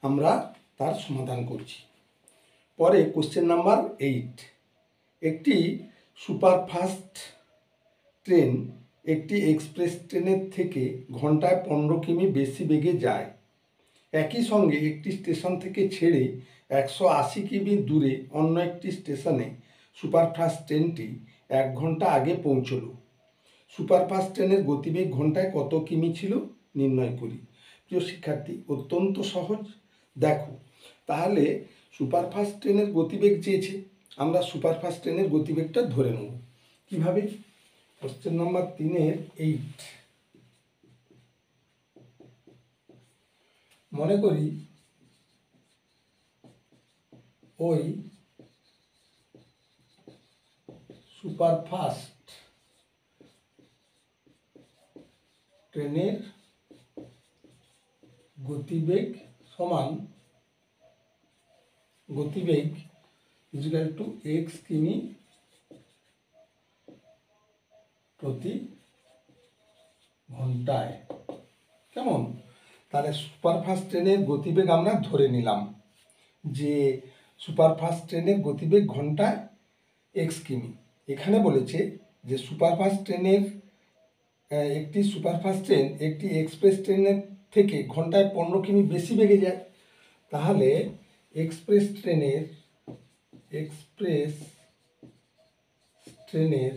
আমরা তার সমাধান করছি। পরে কোশ্চেন নাম্বার 8, একটি সুপারফাস্ট ট্রেন একটি এক্সপ্রেস ট্রেনের থেকে ঘন্টায় 15 কিমি বেশি বেগে যায়। একই সঙ্গে একটি স্টেশন থেকে ছেড়ে 180 কিমি দূরে অন্য একটি স্টেশনে সুপারফাস্ট ট্রেনটি 1 ঘন্টা আগে পৌঁছল। সুপারফাস্ট ট্রেনের গতিবেগ ঘন্টায় কত কিমি ছিল নির্ণয় করি। প্রিয় শিক্ষার্থী, অত্যন্ত সহজ। দেখো, তাহলে সুপারফাস্ট ট্রেনের গতিবেগ চেয়েছে, আমরা সুপারফাস্ট ট্রেনের গতিবেগটা ধরে নেব। কীভাবে? কোশ্চেন নাম্বার 3-এর 8, মনে করি ওই সুপারফাস্ট ট্রেনের গতিবেগ সমান গতিবেগ ইকুয়াল টু x কিমি প্রতি ঘন্টায়। কেমন? তাহলে সুপারফাস্ট ট্রেনের গতিবেগ আমরা ধরে নিলাম যে সুপারফাস্ট ট্রেনের গতিবেগ ঘন্টায় x কিমি। এখানে বলেছে যে সুপারফাস্ট ট্রেনের একটি সুপারফাস্ট ট্রেন একটি এক্সপ্রেস ট্রেনের থেকে ঘন্টায় 15 কিমি বেশি বেগে যায়। তাহলে এক্সপ্রেস ট্রেনের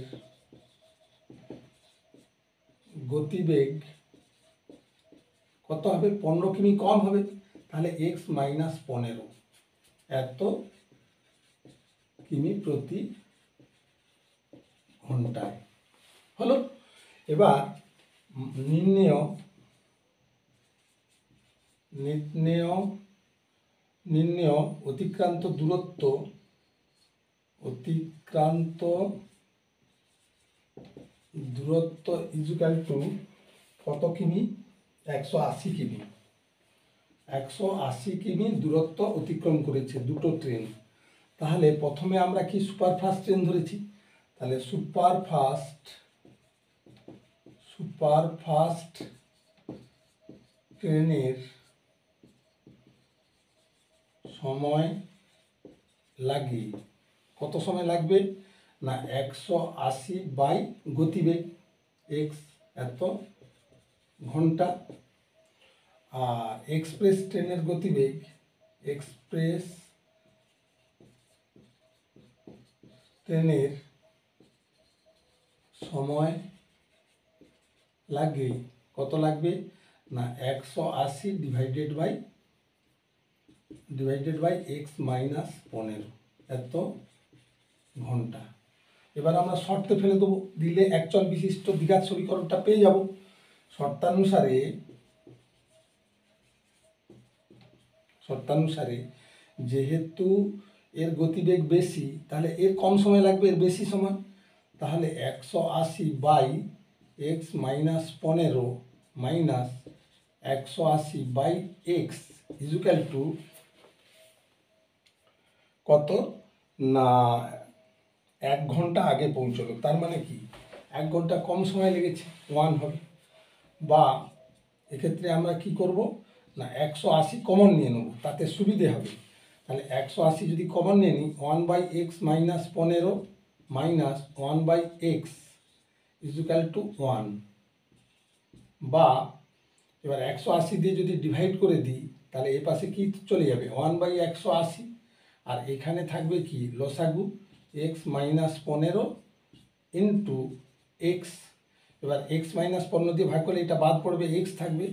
গতিবেগ কত হবে? 15 কিমি কম হবে। তাহলে x - 15 এত কিমি প্রতি ঘন্টায় হলো। এবার নির্ণেয় অতিক্রান্ত দূরত্ব ইকুয়াল টু কত কিমি? 180 কিমি। 180 কিমি দূরত্ব অতিক্রম করেছে দুটো ট্রেন। তাহলে প্রথমে আমরা কি সুপারফাস্ট ট্রেন ধরেছি, তাহলে সুপারফাস্ট ট্রেনের সময় লাগে, কত সময় লাগবে না 180 বাই গতিবেগ x এত ঘন্টা। আর এক্সপ্রেস ট্রেনের গতিবেগ সময় লাগে, কত লাগবে না 180 ডিভাইডেড বাই x - 15 এত ঘন্টা। এবার আমরা শর্তে ফেলে দেবো, দিলে একচল বিশিষ্ট দ্বিঘাত সমীকরণটা পেয়ে যাব। শর্তানুসারে যেহেতু এর গতিবেগ বেশি, তাহলে এর কম সময় লাগবে, এর বেশি সময়। তাহলে 180 by x - 15 minus 180 by x equal to কত না 1 ঘন্টা আগে পৌঁছলো। তার মানে কি 1 ঘন্টা কম সময় লেগেছে, 1 হবে। বা এক্ষেত্রে আমরা কি করব না 180 কমন নিয়ে নেব, তাতে সুবিধে হবে। তাহলে 180 যদি কমন নিয়ে নিই, 1/x - 15 minus 1/x equal to 1। বা এবার 180 দিয়ে যদি ডিভাইড করে দিই, তাহলে এ পাশে কি চলে যাবে 1/180, আর এখানে থাকবে কি লসাগু x - 15 ইন্টু x। এবার x - 15 দিয়ে ভাগ করলে এটা বাদ পড়বে, x থাকবে,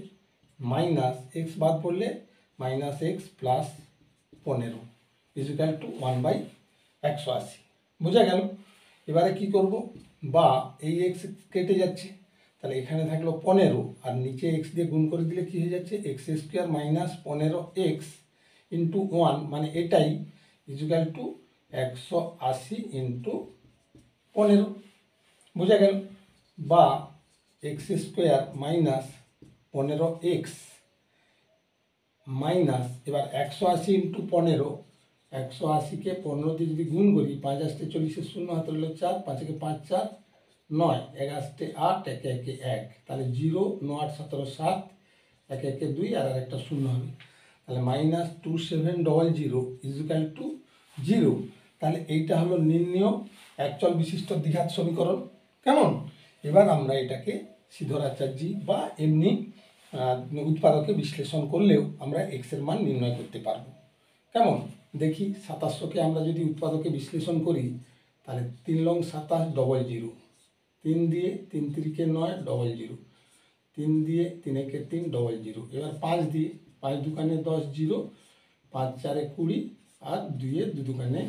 মাইনাস x বাদ পড়লে -x প্লাস 15 ইকুয়াল টু 1/180। বোঝা গেল? এবারে কি করব, বা এই x কেটে যাচ্ছে, তাহলে এখানে থাকলো 15, আর নিচে x দিয়ে গুণ করে দিলে কি হয়ে যাচ্ছে x² - 15x ইন্টু 1, মানে এটাই ইকুয়াল টু 180 ইন্টু 15। বোঝা গেল? বা x² - 15x মাইনাস, এবার 180 ইন্টু 15, 180কে 15 দিয়ে যদি গুণ করি, 5 × 40 0 হাতে হলো 4, 5 × 5 = 4, 9, 1 × 8, 1 × 1, তাহলে 0, 9 × 8 = 17, 7, 1 × 1 = 2, আর একটা 0 হবে। তাহলে -2700 ইজুকাল টু 0। তাহলে এইটা হলো নির্ণেয় একচল বিশিষ্ট দ্বিঘাত সমীকরণ। কেমন? এবার আমরা এটাকে সিধরাচার্যী বা এমনি উৎপাদকে বিশ্লেষণ করলেও আমরা এক্স এর মান নির্ণয় করতে পারবো। কেমন? দেখি 2700কে আমরা যদি উৎপাদকে বিশ্লেষণ করি তাহলে 3 লং 27 ডবল 0, 3 দিয়ে 3 3 9 ডবল 0, 3 দিয়ে 3 1 3 ডবল 0। এবার 5 দিয়ে 5 দুকানে 10 0, 5 4 20 আর 2 এ 2 দুকানে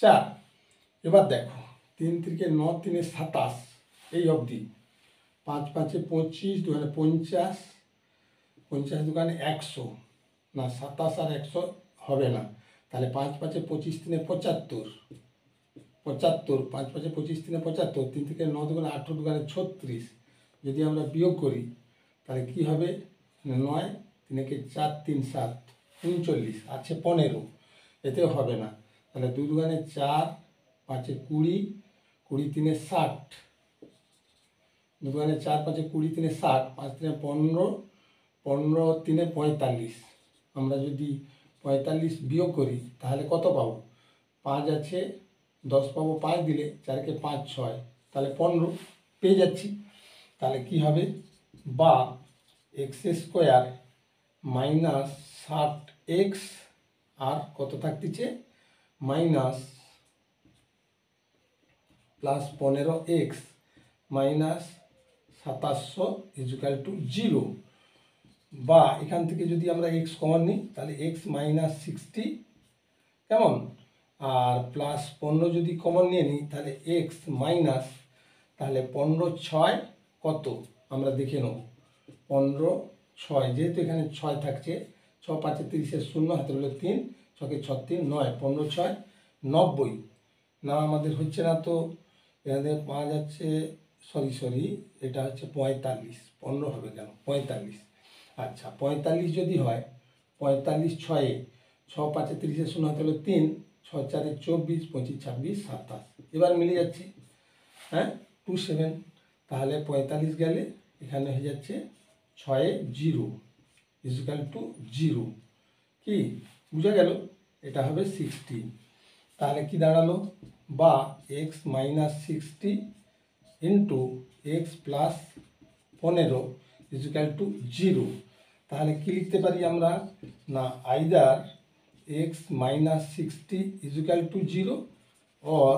4। এবার দেখো 3 3 9 3 27 এই অবধি, 5 5 25 2 50, 50 দুকানে 100, না 27 আর 100 হবে না, তাহলে 5 5 25 3 75, 75, 5 5 25 3 75, 3 থেকে 9 দুগুণে 18 দুগুণে 36। যদি আমরা বিয়োগ করি তাহলে কি হবে? 9 3 কে 4 3 7 39 আছে 15, এতেও হবে না, তাহলে 2 দুগুণে 4 5 20 20 3 60, 2 দুগুণে 4 5 20 3 60, 5 3 15 15 3 45। আমরা যদি 45 বিয়োগ করি তাহলে কত পাবো? 5 আছে, 10 পাবো 5 দিলে, 4 কে 5 6, তাহলে 15 পেয়ে যাচ্ছি। তাহলে কি হবে? বা এক্স স্কোয়ার মাইনাস 60x আর কত থাকতেছে? Minus plus 15x minus 2700 equal to 0। বা এখান থেকে যদি আমরা এক্স কমন নিই তাহলে এক্স মাইনাস 60, কেমন? আর প্লাস 15 যদি কমন নিয়ে নিই তাহলে এক্স মাইনাস, তাহলে 15 6 কত আমরা দেখে নেব। 15 6, যেহেতু এখানে 6 থাকছে, 6 5 30 0 হাতে হলো 3, 6 কে 6 3 9, 15 6 90। না আমাদের হচ্ছে না, তো এখানে পাওয়া যাচ্ছে, সরি এটা হচ্ছে 45, 15 হবে কেন? 45। আচ্ছা 45 যদি হয়, 45 6 6 5 30 0 হাতে হলো 3, 6 4 24 25 26 27। এবার মিলে যাচ্ছে, হ্যাঁ 27। তাহলে 45 গেলে এখানে হয়ে যাচ্ছে 6 0 ইজুকাল টু 0। কি বুঝা গেল? এটা হবে 60। তাহলে কি দাঁড়ালো? বা x minus 60 into x plus 15 equal to 0। তাহলে কি লিখতে পারি আমরা? না either x minus 60 equal to 0 or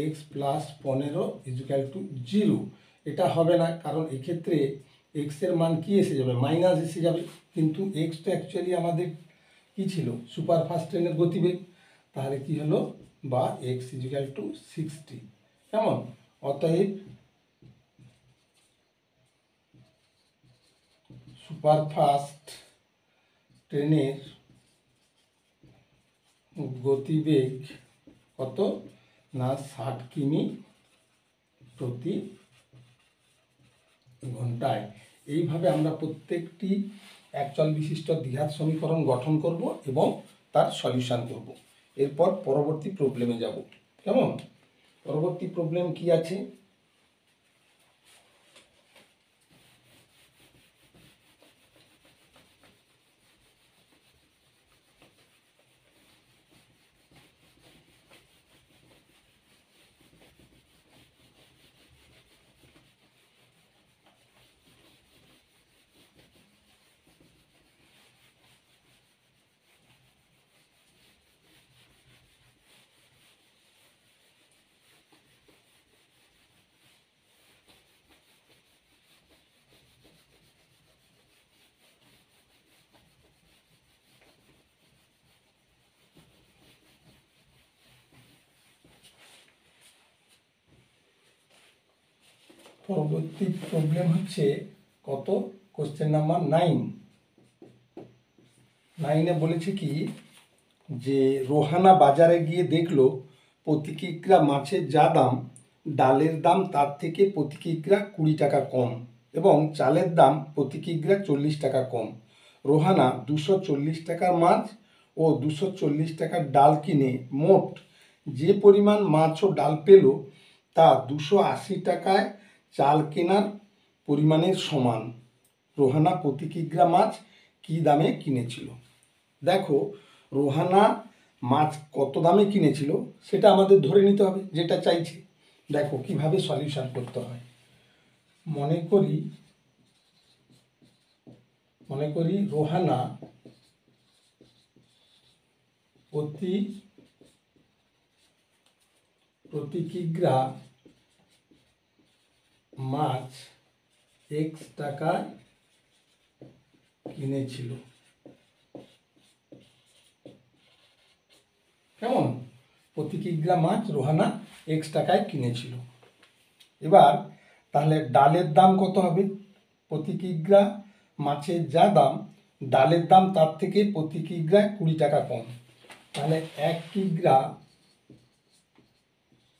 x plus 15 equal to 0। এটা হবে না, কারণ এক্ষেত্রে এক্সের মান কি এসে যাবে? মাইনাস এসে যাবে। কিন্তু এক্স তো অ্যাকচুয়ালি আমাদের কি ছিল? সুপার ফাস্ট ট্রেনের গতিবেগ। তাহলে কি হলো? বা এক্স ইজুকাল টু 60। কেমন? অতএব সুপারফাস্ট ট্রেনের গতিবেগ কত? না 60 কিমি প্রতি ঘন্টায়। এইভাবে আমরা প্রত্যেকটি একচল বিশিষ্ট দ্বিঘাত সমীকরণ গঠন করব এবং তার সলিউশন করব। এরপর পরবর্তী প্রবলেমে যাব। কেমন? পরবর্তী প্রবলেম কি আছে? পরবর্তী প্রবলেম হচ্ছে কত? Question number 9। 9-এ বলেছে কি যে রোহানা বাজারে গিয়ে দেখলো প্রতি কিগ্রা মাছের যা দাম, ডালের দাম তার থেকে প্রতি কিগ্রা 20 টাকা কম এবং চালের দাম প্রতি কিগ্রা 40 টাকা কম। রোহানা 240 টাকার মাছ ও 240 টাকার ডাল কিনে মোট যে পরিমাণ মাছ ও ডাল পেল তা 280 টাকায় চাল কেনার পরিমাণের সমান। রোহানা প্রতি কিগ্রা মাছ কী দামে কিনেছিল? দেখো, রোহানা মাছ কত দামে কিনেছিল সেটা আমাদের ধরে নিতে হবে, যেটা চাইছে। দেখো কিভাবে সলিউশন করতে হয়। মনে করি রোহানা প্রতি কিগ্রা মাছ এক্স টাকায় কিনেছিল। কেমন? প্রতি কিগ্রা মাছ রোহানা এক্স টাকায় কিনেছিল। এবার তাহলে ডালের দাম কত হবে? প্রতি কিগ্রা মাছের যা দাম, ডালের দাম তার থেকে প্রতি কিগ্রা 20 টাকা কম। তাহলে 1 কিগ্রা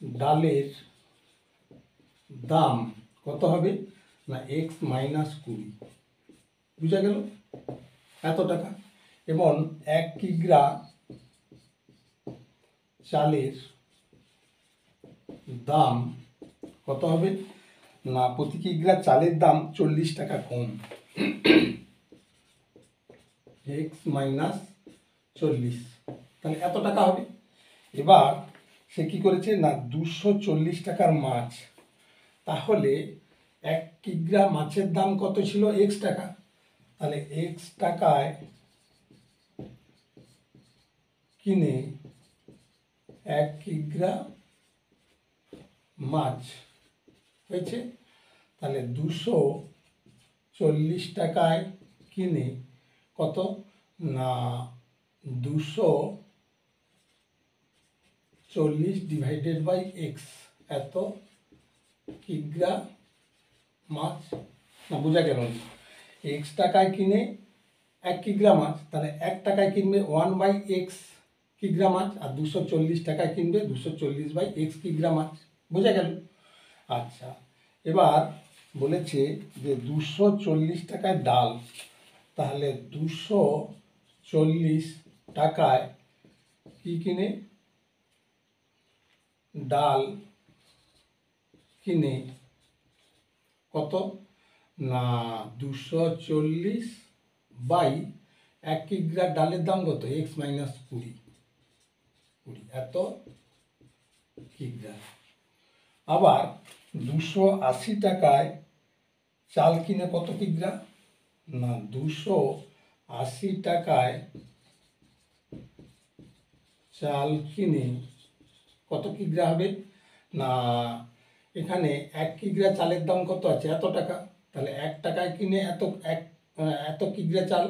ডালের দাম কত হবে? না এক্স মাইনাস 20। বুঝা গেল? এত টাকা। এবং 1 কিগ্রা চালের দাম কত হবে? না প্রতি কিগ্রা চালের দাম 40 টাকা কম, এক্স মাইনাস 40। তাহলে এত টাকা হবে। এবার সে কি করেছে? না 240 টাকার মাছ। তাহলে 1 কিগ্রা মাছের দাম কত ছিল? এক্স টাকা। তাহলে এক্স টাকায় কিনে 1 কিগ্রা মাছ হয়েছে। তাহলে 240 টাকায় কিনে কত? না 240 ডিভাইডেড বাই এক্স, এত কিগ্রা মাছ। না বোঝা গেল? এক্স টাকায় কিনে 1 কিগ্রা মাছ, তাহলে 1 টাকায় কিনবে 1/x কিগ্রা মাছ, আর 240 টাকায় কিনবে 240/x কিগ্রা মাছ। বোঝা গেল? আচ্ছা, এবার বলেছে যে 240 টাকায় ডাল। তাহলে 240 টাকায় কি কিনে? ডাল কিনে কত? না 240/1 কিগ্রা ডালের দাম কত? এক্স মাইনাস 20, এত কিগ্রা। আবার 280 টাকায় চাল কিনে কত কিগ্রা? না 280 টাকায় চাল কিনে কত কিগ্রা হবে? না এখানে 1 কিগ্রা চালের দাম কত আছে? এত টাকা। তাহলে 1 টাকায় কিনে এত কিগ্রা চাল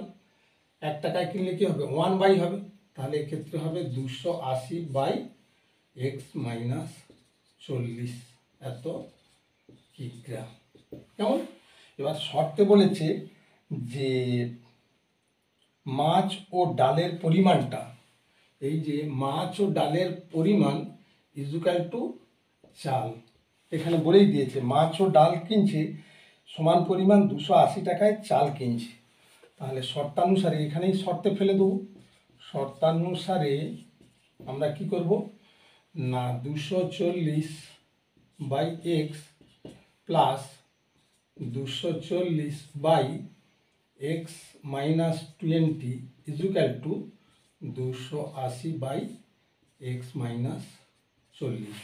1 টাকায় কিনলে কি হবে? 1/, হবে। তাহলে এক্ষেত্রে হবে 280/x মাইনাস 40, এত কিগ্রা। কেমন? এবার শর্তে বলেছে যে মাছ ও ডালের পরিমাণটা, এই যে মাছ ও ডালের পরিমাণ ইজুকাল টু চাল। এখানে বলেই দিয়েছে মাছ ও ডাল কিনছে সমান পরিমাণ 280 টাকায় চাল কিনছে। তাহলে শর্তানুসারে এখানেই শর্তে ফেলে দেবো। শর্তানুসারে আমরা কি করব? না 240/x plus 240/x minus 20 equal to 280/x minus 40।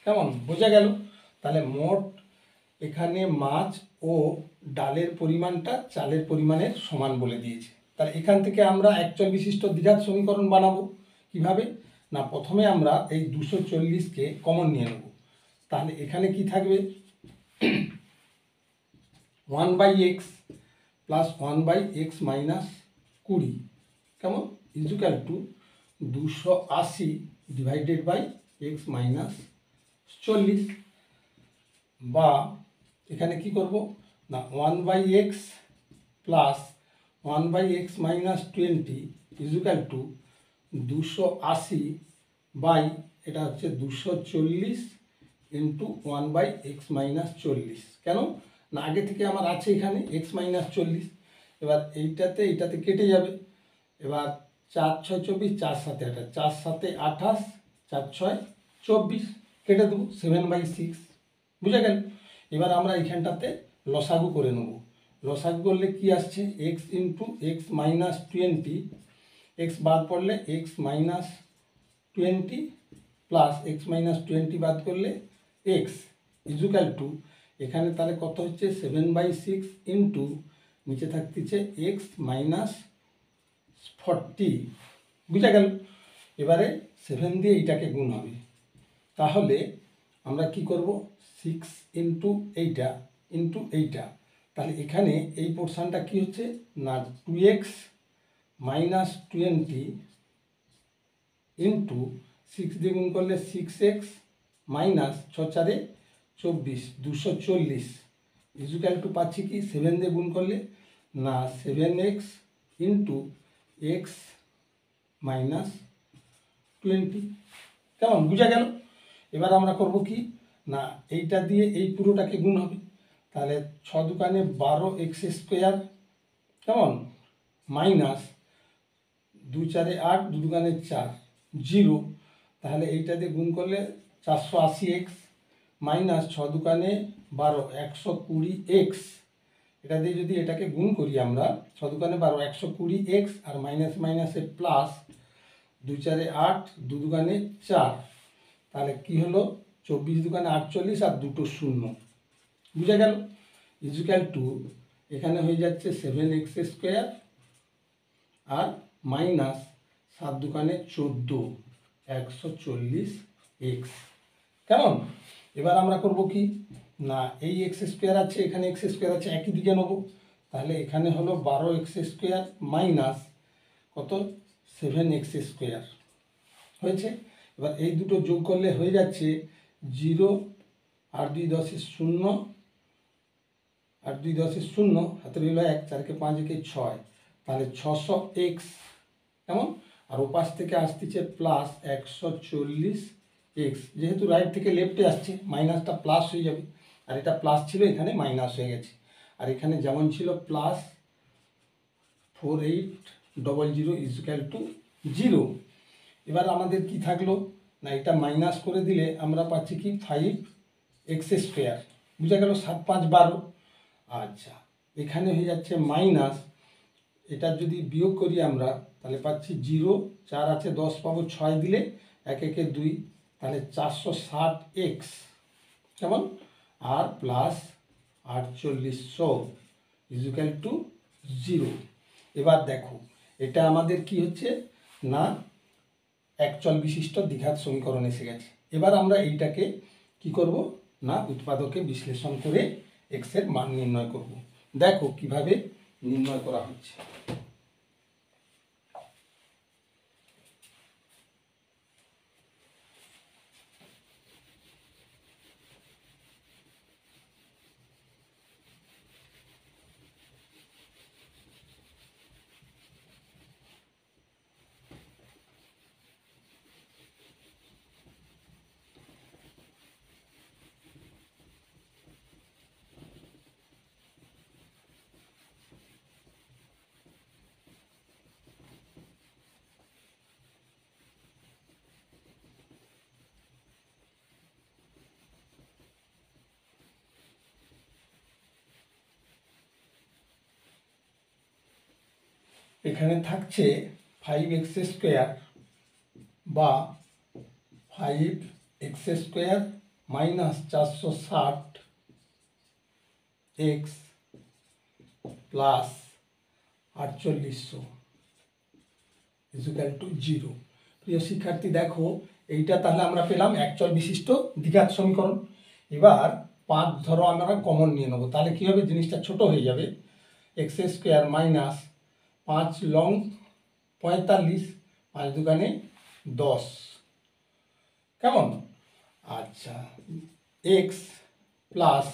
কেমন? বোঝা গেল? তাহলে মোট এখানে মাছ ও ডালের পরিমাণটা চালের পরিমাণের সমান বলে দিয়েছে। তাহলে এখান থেকে আমরা একচল বিশিষ্ট দ্বিঘাত সমীকরণ বানাবো। কিভাবে? না প্রথমে আমরা এই 240কে কমন নিয়ে নেব। তাহলে এখানে কি থাকবে? 1/x প্লাস 1/x মাইনাস 20, কেমন? Equal to 280 divided by x minus 40। বা এখানে কি করব? না 1/x plus 1/x minus 20 equal to 280 by, এটা হচ্ছে 240 ইন্টু 1/x মাইনাস 40। কেন? না আগে থেকে আমার আছে এখানে x মাইনাস 40। এবার এইটাতে কেটে যাবে। এবার 4 6 24, 4 7 28, 4 7 28, 4 6 24, কেটে দেবো 7/6। বুঝা গেল? এবার আমরা এইখানটাতে লসাগু করে নেব। লসাগু করলে কি আসছে? x into x minus 20 x বাদ পড়লে x minus 20 plus x minus 20 বাদ করলে এক্স ইজুক্যাল টু এখানে তাহলে কত হচ্ছে 7/6 ইন্টু নিচে থাকতেছে এক্স মাইনাস 40। বুঝা গেল? এবারে 7 দিয়ে এইটাকে গুণ হবে, তাহলে আমরা কি করব 6 ইন্টু এইটা ইন্টু এইটা, তাহলে এখানে এই পোর্শনটা কি হচ্ছে না 2x মাইনাস 20 ইন্টু 6 দিয়ে গুণ করলে 6x মাইনাস 6×4 24 240 ইজুক্যাল টু পাচ্ছি কি 7 দিয়ে গুণ করলে না 7x ইন্টু এক্স মাইনাস 20। কেমন? বুঝা গেল? এবার আমরা করব কি না এইটা দিয়ে এই পুরোটাকে গুণ হবে, তাহলে 6 দুকানে 12x², কেমন, মাইনাস 2×4 8 2 দুকানে 4 0, তাহলে এইটা দিয়ে গুণ করলে 480x মাইনাস 6 দুকানে 12 120x, এটা দিয়ে যদি এটাকে গুণ করি আমরা 6 দুকানে 12 120x আর মাইনাস মাইনাসে প্লাস 2×4 8 2 দুকানে 4, তাহলে কি হলো 24 দুকানে 48 আর দুটো শূন্য। বুঝা গেল? ইজুক্যাল টু এখানে হয়ে যাচ্ছে 7x² আর মাইনাস 7 দুকানে 14 140x। কেমন? এবার আমরা করব কি না এই x² আছে এখানে x² আছে একই দিকে নেব, তাহলে এখানে হলো 12x² মাইনাস কত 7x² হয়েছে। এবার এই দুটো যোগ করলে হয়ে যাচ্ছে 0 আর 2 10 0 আর 2 10 0, হাতে রইল 1, 4 5 6, তাহলে 600x। কেমন? আর ওপাশ থেকে আসতেছে প্লাস 140x, যেহেতু রাইট থেকে লেফটে আসছে মাইনাসটা প্লাস হয়ে যাবে, আর এটা প্লাস ছিল এখানে মাইনাস হয়ে গেছে, আর এখানে যেমন ছিল প্লাস 4800 ইজুক্যাল টু 0। এবার আমাদের কি থাকলো না এটা মাইনাস করে দিলে আমরা পাচ্ছি কি 5x²। বুঝা গেল? 7 5 12। আচ্ছা, এখানে হয়ে যাচ্ছে মাইনাস, এটা যদি বিয়োগ করি আমরা তাহলে পাচ্ছি 0 4 আছে 10 পাবো 6 দিলে 1 1 2, তাহলে 460x, কেমন, আর প্লাস 4800 ইজুক্যাল টু 0। এবার দেখো এটা আমাদের কি হচ্ছে না একচল বিশিষ্ট দ্বিঘাত সমীকরণ এসে গেছে। এবার আমরা এইটাকে কি করব না উৎপাদকে বিশ্লেষণ করে x এর মান নির্ণয় করব। দেখো কিভাবে নির্ণয় করা হচ্ছে। এখানে থাকছে 5x² বা 5x² minus 460x plus 4800 equal two 0। প্রিয় শিক্ষার্থী দেখো এইটা তাহলে আমরা পেলাম একচল বিশিষ্ট দ্বিঘাত সমীকরণ। এবার 5 ধরো আমরা কমন নিয়ে নেবো, তাহলে কী হবে জিনিসটা ছোট হয়ে যাবে। x² মাইনাস 5 লং 45 5 দুকানে 10, কেমন, আচ্ছা x plus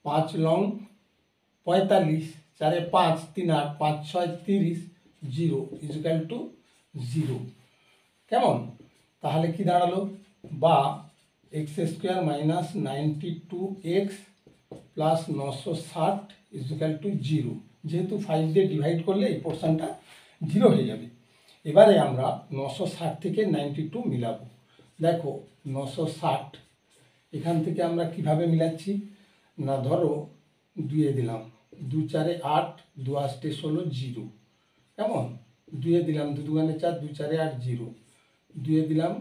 5 long 45 4 5 3 8 5 6 30 0 equal two 0। কেমন? তাহলে কি দাঁড়ালো বা x² minus 92x plus 960 equal two 0, যেহেতু 5 দিয়ে ডিভাইড করলে এই পোর্শনটা 0 হয়ে যাবে। এবারে আমরা 960 থেকে 92 মিলাবো। দেখো 960 এখান থেকে আমরা কিভাবে মিলাচ্ছি না ধরো 2 দিলাম 2 4 8 2 8 16 0, কেমন, দুয়ে দিলাম 2 দুগুণে 4, 2 4 8 0, দুয়ে দিলাম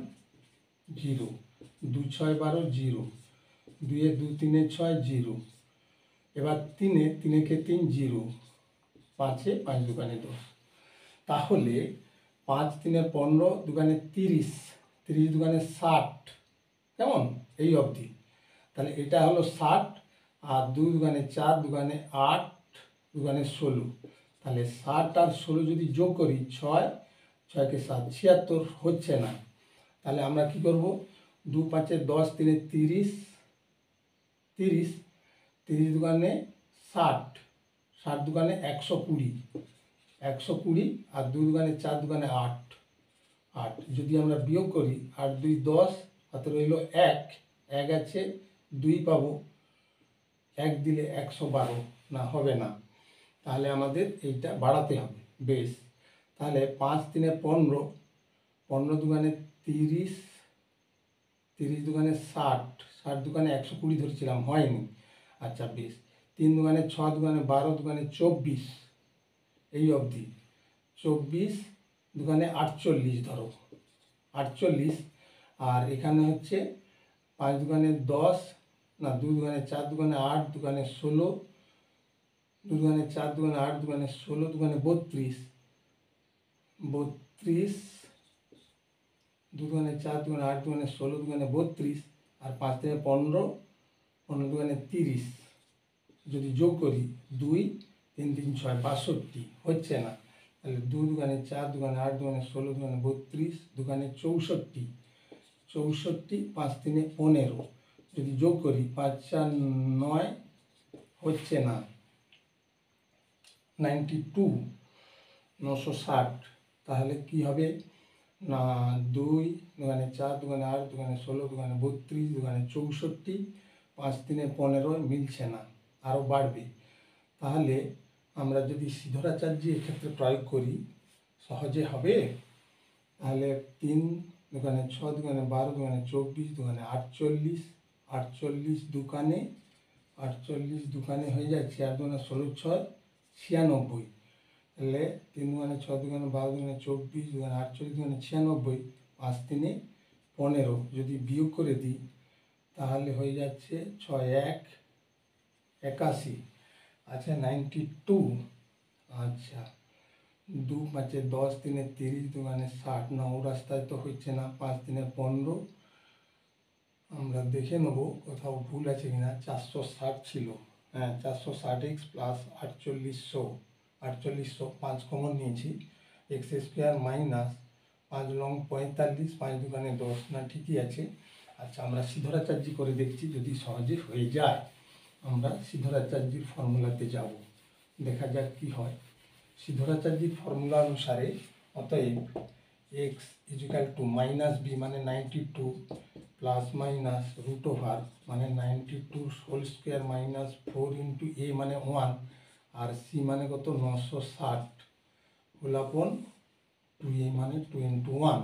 0, 2 6 12 0, দুয়ে 2 3 6 0, এবার 3 কে 3 0, 5 5 দুগুণে 10। তাহলে 5 3 15, দুগুণে 30, 30 দুগুণে 60, কেমন এই অবধি। তাহলে এটা হলো 60, আর 2 দুগুণে 4, দুগুণে 8, দুগুণে 16। তাহলে 60 আর 16 যদি যোগ করি 6, 6 কে 7, 76 হচ্ছে না। তাহলে আমরা কি করব, 2 5 10, 3 30, 30, 30 দুগুণে 60, 60 দুগুণে 120, 120, আর 2 দুগুণে 4, দুগুণে 8, 8 যদি আমরা বিয়োগ করি 8 2 10, হাতে রইল 1, 1 আছে 2 পাবো, 1 দিলে 112, না হবে না, তাহলে আমাদের এইটা বাড়াতে হবে। বেশ, তাহলে 5 3 15, 15 দুগুণে 30, 30 দুগুণে 60, 60 দুগুণে 120 ধরেছিলাম, হয়নি। আচ্ছা বেশ, 3 দুগুণে 6, দুগুণে 12, দুগুণে 24, এই অবধি। 24 দুগুণে 48 ধরো, 48, আর এখানে হচ্ছে 5 দুগুণে 10, না 2 দুগুণে 4, দুগুণে 8, দুগুণে 16, 2 দুগুণে 4, দুগুণে 8, দুগুণে 16, দুগুণে 32, 32, 2 দুগুণে 4, দুগুণে 8, দুগুণে 16, দুগুণে 32, আর 5 থেকে 15, 15 দুগুণে 30, যদি যোগ করি 2 3 3 6, 62 হচ্ছে না। তাহলে 2 দুগুণে 4, দুগুণে 8, দুগুণে 16, দুগুণে 32, দুগুণে 64, 64, 5 3 15, যদি যোগ করি 5 4 9, হচ্ছে না। 92, 960, তাহলে কি হবে না, 2 দুগুণে 4, দুগুণে 8, দুগুণে 16, দুগুণে 32, দুগুণে 64, 5 3 15, মিলছে না, আরও বাড়বে। তাহলে আমরা যদি সিধরাচার্য এক্ষেত্রে প্রয়োগ করি সহজে হবে। তাহলে 3 দুগুণে 6, দুগুণে 12, দুগুণে 24, দুগুণে 48, 48 দুগুণে 48 দুগুণে হয়ে যাচ্ছে 8 দুগুণে 16 6 96। তাহলে 3 দুগুণে 6, দুগুণে 12, দুগুণে 24, দুগুণে 48, দুগুণে 96, 5 3 15, যদি বিয়োগ করে দিই তাহলে হয়ে যাচ্ছে 6 1 81। আচ্ছা 92, আচ্ছা 2 5 10, 3 30, দুগুণে 60, না ও রাস্তায় তো হচ্ছে না। 5 3 15, আমরা দেখে নেবো কোথাও ভুল আছে কিনা। 460 ছিল, হ্যাঁ 460x প্লাস 4800, 4800, 5 কমন নিয়েছি, এক্স স্কোয়ার মাইনাস 5 লং 45, 5 দুগুণে 10, না ঠিকই আছে। আচ্ছা আমরা সিধরাচার্য করে দেখছি, যদি সহজে হয়ে যায় আমরা সিধরাচার্যের ফর্মুলাতে যাব, দেখা যাক কি হয়। সিধরাচার্যের ফর্মুলা অনুসারে অতএব x equal to minus b মানে 92 প্লাস মাইনাস রুট ওভার মানে 92 whole square minus 4 into a মানে 1, আর সি মানে কত 960 হোল আপন 2a মানে 2 into 1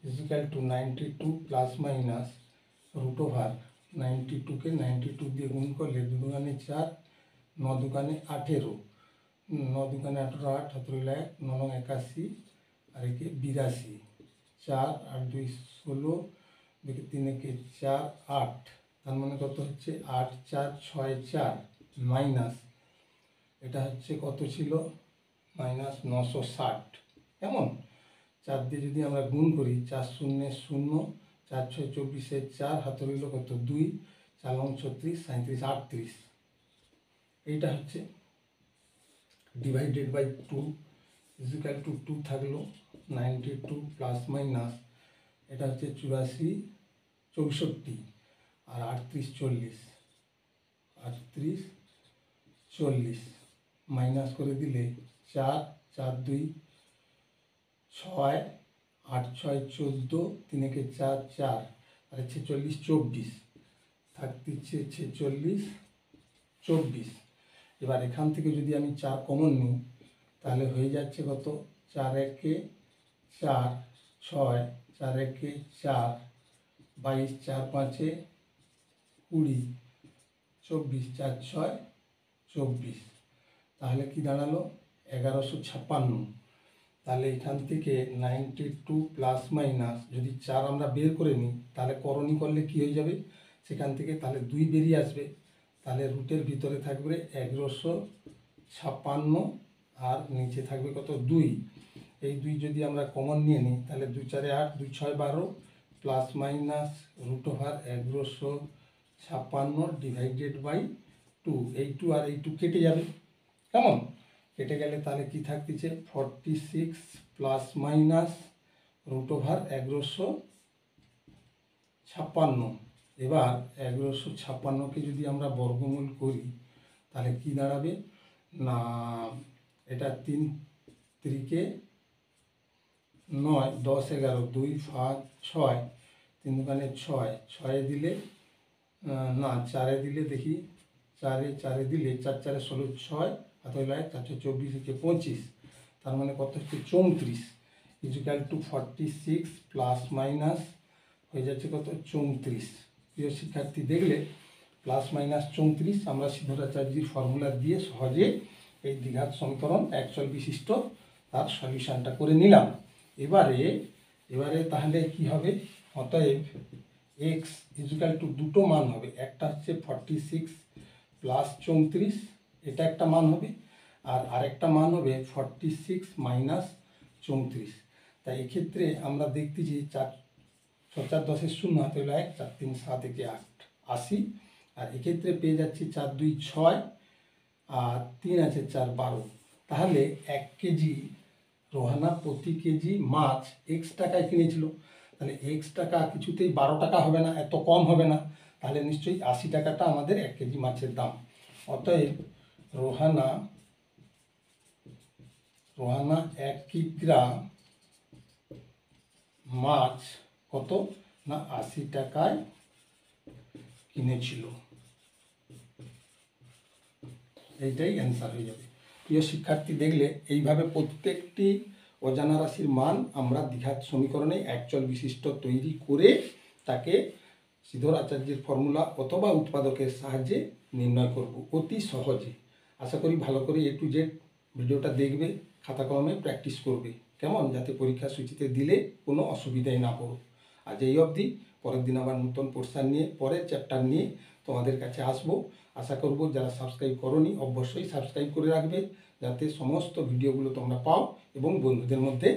is equal to 92 plus minus root over 92কে 92 দিয়ে গুণ করলে 2 দুগুণে 4, 9 দুগুণে 18, 9 দুগুণে 18, 8 হাত রইল 1, 9 81, আর একে 82, 4 8 2 16, দেখে 3 একে 4 8, তার মানে কত হচ্ছে 8 4 6 4 মাইনাস এটা হচ্ছে কত ছিল মাইনাস 960। কেমন 4 দিয়ে যদি আমরা গুণ করি 4 0 0, 4 6 24, 4 হাতে রইল কত 2, 4 9 36, 37 38, এইটা হচ্ছে ডিভাইডেড বাই 2 ইজিক্যাল টু 2 থাকলো 92 প্লাস মাইনাস এটা হচ্ছে 84 64, আর 38 40, 38 40 মাইনাস করে দিলে 4 4 2 6, 8 6 14, 3 একে 4 4, আর 46 24, থাকছে 46 24। এবার এখান থেকে যদি আমি 4 কমন নিই তাহলে হয়ে যাচ্ছে কত 4 একে 4 6, 4 একে 4 22, 4 5 20, 24, 4 6 24, তাহলে কি দাঁড়ালো 1156। তাহলে এখান থেকে 92 প্লাস মাইনাস যদি 4 আমরা বের করে নিই, তাহলে করণী করলে কি হয়ে যাবে, সেখান থেকে তাহলে 2 বেরিয়ে আসবে। তাহলে রুটের ভিতরে থাকবে 1156 আর নিচে থাকবে কত 2। এই 2 যদি আমরা কমন নিয়ে নিই, তাহলে 2 4 8, 2 6 12 প্লাস মাইনাস √1156 ডিভাইডেড বাই 2। এই 2 আর এই 2 কেটে যাবে, কেমন কেটে গেলে তাহলে কি থাকতেছে 46 প্লাস মাইনাস √1156। এবার 1156কে যদি আমরা বর্গমূল করি, তাহলে কি দাঁড়াবে না, এটা 3 3 9 10 11 2 5 6 3 দোকানে 6 6 দিলে না 4 দিলে দেখি 4 দিলে 4 4 16 6 হাতে লাগে 4 24 থেকে 25, তার মানে কত হচ্ছে 34 ইকুয়াল টু 46 প্লাস মাইনাস হয়ে যাচ্ছে কত 34। প্রিয় শিক্ষার্থী, দেখলে প্লাস মাইনাস 34 আমরা সিদ্ধরাচার্যের ফর্মুলা দিয়ে সহজে এই দ্বিঘাত সমীকরণ একচল বিশিষ্ট তার সলিউশনটা করে নিলাম। এবারে তাহলে কি হবে, অতএব এক্স ইকুয়াল টু দুটো মান হবে, একটা হচ্ছে 46 প্লাস 34, এটা একটা মান হবে, আর আরেকটা মান হবে 46 মাইনাস 34। তাই এক্ষেত্রে আমরা দেখতেছি 4 4 10 0 হাতে হলো 1 4 3 7 1 8 80, আর এক্ষেত্রে পেয়ে যাচ্ছি 4 2 6 আর 3 আছে 4 12। তাহলে 1 কেজি রোহানা প্রতি কেজি মাছ এক্স টাকায় কিনেছিল, তাহলে এক্স টাকা কিছুতেই 12 টাকা হবে না, এত কম হবে না, তাহলে নিশ্চয়ই 80 টাকাটা আমাদের 1 কেজি মাছের দাম। অতএব রোহানা 1 কিগ্রা মাছ কত না 80 টাকায় কিনেছিল, এইটাই অ্যান্সার হয়ে যাবে। প্রিয় শিক্ষার্থী, দেখলে এইভাবে প্রত্যেকটি অজানা রাশির মান আমরা দ্বিঘাত সমীকরণে একচল বিশিষ্ট তৈরি করে তাকে সিদ্ধরাচার্যের ফর্মুলা অথবা উৎপাদকের সাহায্যে নির্ণয় করব অতি সহজে। আশা করি ভালো করে A to Z ভিডিওটা দেখবে, খাতা কলমে প্র্যাকটিস করবে, কেমন, যাতে পরীক্ষা সূচিতে দিলে কোনো অসুবিধায় না পড়ো। আজ এই অবধি, পরের দিন আবার নতুন পোর্শন নিয়ে পরের চ্যাপ্টার নিয়ে তোমাদের কাছে আসবো। আশা করব যারা সাবস্ক্রাইব করোনি অবশ্যই সাবস্ক্রাইব করে রাখবে, যাতে সমস্ত ভিডিওগুলো তোমরা পাও এবং বন্ধুদের মধ্যে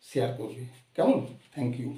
শেয়ার করবে, কেমন। Thank you.